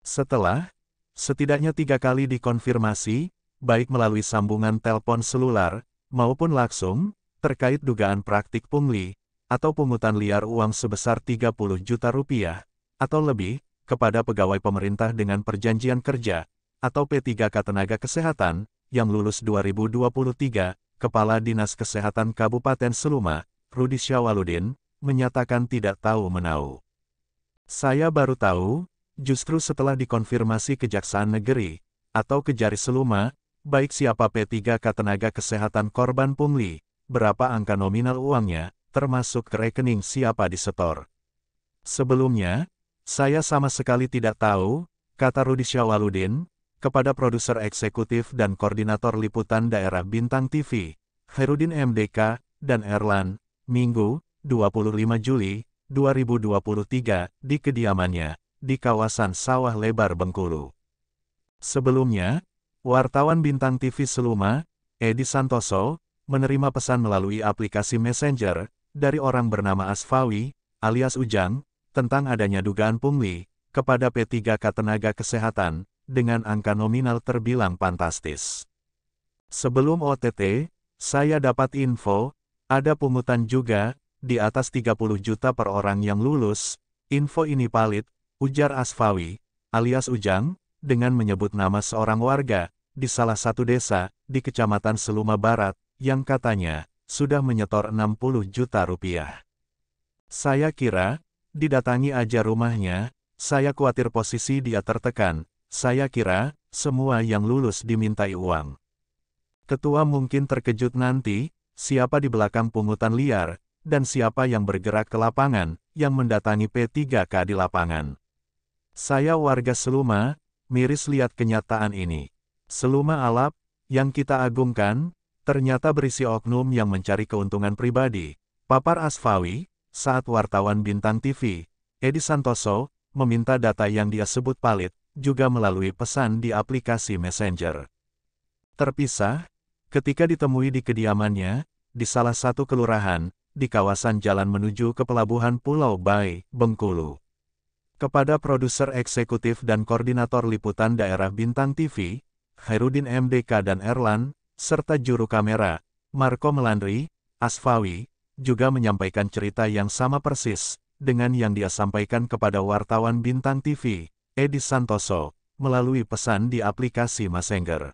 Setelah, setidaknya 3 kali dikonfirmasi, baik melalui sambungan telepon selular, maupun langsung, terkait dugaan praktik pungli, atau pungutan liar uang sebesar 30 juta rupiah, atau lebih, kepada pegawai pemerintah dengan perjanjian kerja, atau P3K Tenaga Kesehatan, yang lulus 2023, Kepala Dinas Kesehatan Kabupaten Seluma, Rudi Syawaludin, menyatakan tidak tahu menahu. Saya baru tahu, justru setelah dikonfirmasi Kejaksaan Negeri, atau Kejari Seluma, baik siapa P3K Tenaga Kesehatan korban pungli, berapa angka nominal uangnya, termasuk ke rekening siapa disetor. Sebelumnya, saya sama sekali tidak tahu, kata Rudi Syawaludin, kepada produser eksekutif dan koordinator liputan daerah Bintang TV, Khairuddin MDK, dan Erlan, Minggu, 25 Juli, 2023, di kediamannya, di kawasan Sawah Lebar Bengkulu. Sebelumnya, wartawan Bintang TV Seluma, Edi Santoso, menerima pesan melalui aplikasi Messenger, dari orang bernama Asfawi, alias Ujang, tentang adanya dugaan pungli, kepada P3K Tenaga Kesehatan, dengan angka nominal terbilang fantastis. Sebelum OTT, saya dapat info, ada pungutan juga, di atas 30 juta per orang yang lulus. Info ini valid, ujar Asfawi, alias Ujang, dengan menyebut nama seorang warga, di salah satu desa, di Kecamatan Seluma Barat, yang katanya, sudah menyetor 60 juta rupiah. Saya kira, didatangi aja rumahnya, saya khawatir posisi dia tertekan, saya kira, semua yang lulus dimintai uang. Ketua mungkin terkejut nanti, siapa di belakang pungutan liar, dan siapa yang bergerak ke lapangan, yang mendatangi P3K di lapangan. Saya warga Seluma, miris lihat kenyataan ini. Seluma Alap, yang kita agungkan, ternyata berisi oknum yang mencari keuntungan pribadi, papar Asfawi, saat wartawan Bintang TV, Edi Santoso, meminta data yang dia sebut valid, juga melalui pesan di aplikasi Messenger. Terpisah, ketika ditemui di kediamannya, di salah satu kelurahan, di kawasan jalan menuju ke Pelabuhan Pulau Bae, Bengkulu. Kepada produser eksekutif dan koordinator liputan daerah Bintang TV, Khairuddin MDK dan Erlan, serta juru kamera, Marco Melandri, Asfawi, juga menyampaikan cerita yang sama persis, dengan yang dia sampaikan kepada wartawan Bintang TV, Edi Santoso, melalui pesan di aplikasi Messenger.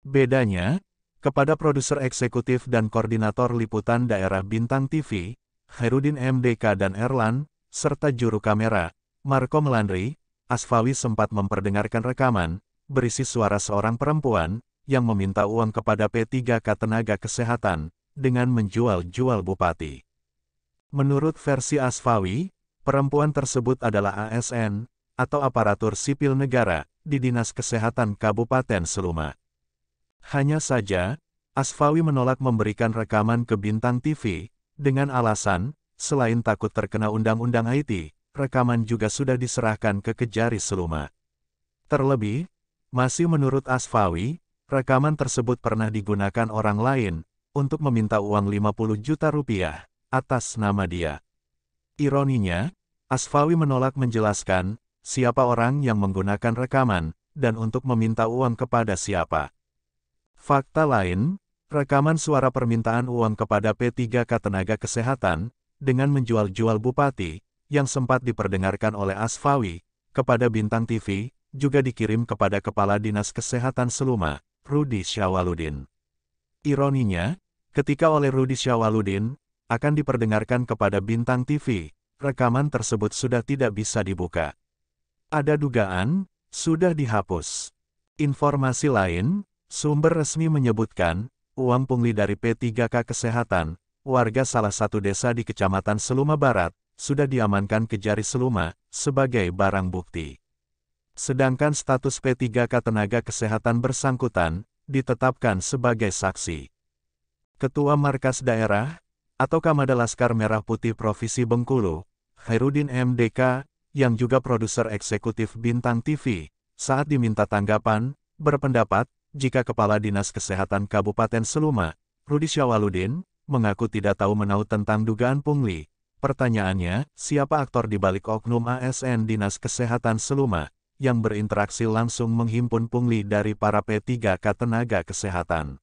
Bedanya, kepada produser eksekutif dan koordinator liputan daerah Bintang TV, Khairuddin MDK dan Erlan, serta juru kamera, Marco Melandri, Asfawi sempat memperdengarkan rekaman, berisi suara seorang perempuan, yang meminta uang kepada P3K Tenaga Kesehatan, dengan menjual-jual bupati. Menurut versi Asfawi, perempuan tersebut adalah ASN, atau aparatur sipil negara, di Dinas Kesehatan Kabupaten Seluma. Hanya saja, Asfawi menolak memberikan rekaman ke Bintang TV, dengan alasan, selain takut terkena Undang-Undang IT, rekaman juga sudah diserahkan ke Kejari Seluma. Terlebih, masih menurut Asfawi, rekaman tersebut pernah digunakan orang lain, untuk meminta uang 50 juta rupiah, atas nama dia. Ironinya, Asfawi menolak menjelaskan, siapa orang yang menggunakan rekaman, dan untuk meminta uang kepada siapa. Fakta lain, rekaman suara permintaan uang kepada P3K Tenaga Kesehatan, dengan menjual-jual bupati, yang sempat diperdengarkan oleh Asfawi, kepada Bintang TV, juga dikirim kepada Kepala Dinas Kesehatan Seluma, Rudi Syawaludin. Ironinya, ketika oleh Rudi Syawaludin, akan diperdengarkan kepada Bintang TV, rekaman tersebut sudah tidak bisa dibuka. Ada dugaan, sudah dihapus. Informasi lain, sumber resmi menyebutkan, uang pungli dari P3K Kesehatan, warga salah satu desa di Kecamatan Seluma Barat, sudah diamankan Kejari Seluma, sebagai barang bukti. Sedangkan status P3K Tenaga Kesehatan bersangkutan, ditetapkan sebagai saksi. Ketua Markas Daerah, atau Kamada Laskar Merah Putih Provinsi Bengkulu, Khairuddin MDK, yang juga produser eksekutif Bintang TV, saat diminta tanggapan, berpendapat, jika Kepala Dinas Kesehatan Kabupaten Seluma, Rudi Syawaludin, mengaku tidak tahu menahu tentang dugaan pungli. Pertanyaannya, siapa aktor di balik oknum ASN Dinas Kesehatan Seluma, yang berinteraksi langsung menghimpun pungli dari para P3K tenaga kesehatan.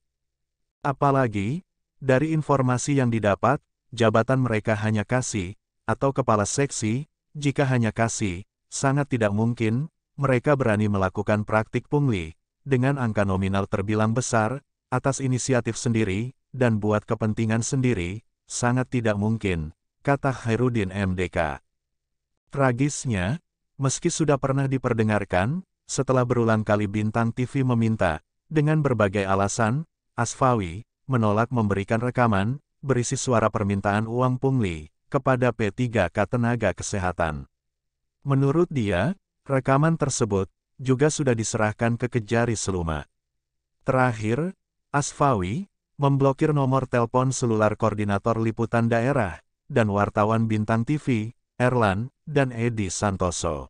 Apalagi, dari informasi yang didapat, jabatan mereka hanya kasih, atau kepala seksi. Jika hanya kasih, sangat tidak mungkin mereka berani melakukan praktik pungli dengan angka nominal terbilang besar, atas inisiatif sendiri, dan buat kepentingan sendiri, sangat tidak mungkin, kata Khairuddin MDK. Tragisnya, meski sudah pernah diperdengarkan, setelah berulang kali bintang TV meminta, dengan berbagai alasan, Asfawi menolak memberikan rekaman berisi suara permintaan uang pungli kepada P3K tenaga kesehatan. Menurut dia, rekaman tersebut juga sudah diserahkan ke Kejari Seluma. Terakhir, Asfawi memblokir nomor telepon seluler koordinator liputan daerah dan wartawan bintang TV, Erlan dan Edi Santoso.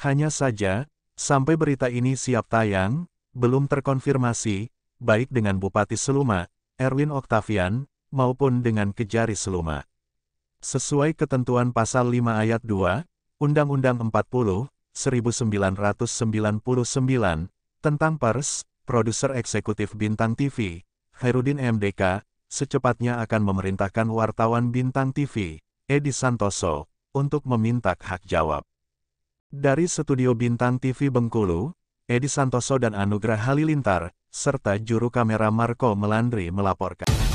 Hanya saja, sampai berita ini siap tayang, belum terkonfirmasi, baik dengan Bupati Seluma, Erwin Oktavian, maupun dengan Kejari Seluma. Sesuai ketentuan Pasal 5 Ayat 2, Undang-Undang 40, 1999, tentang pers, produser eksekutif bintang TV, Khairuddin MDK, secepatnya akan memerintahkan wartawan bintang TV, Edi Santoso, untuk meminta hak jawab. Dari studio bintang TV Bengkulu, Edi Santoso dan Anugrah Halilintar, serta juru kamera Marco Melandri melaporkan.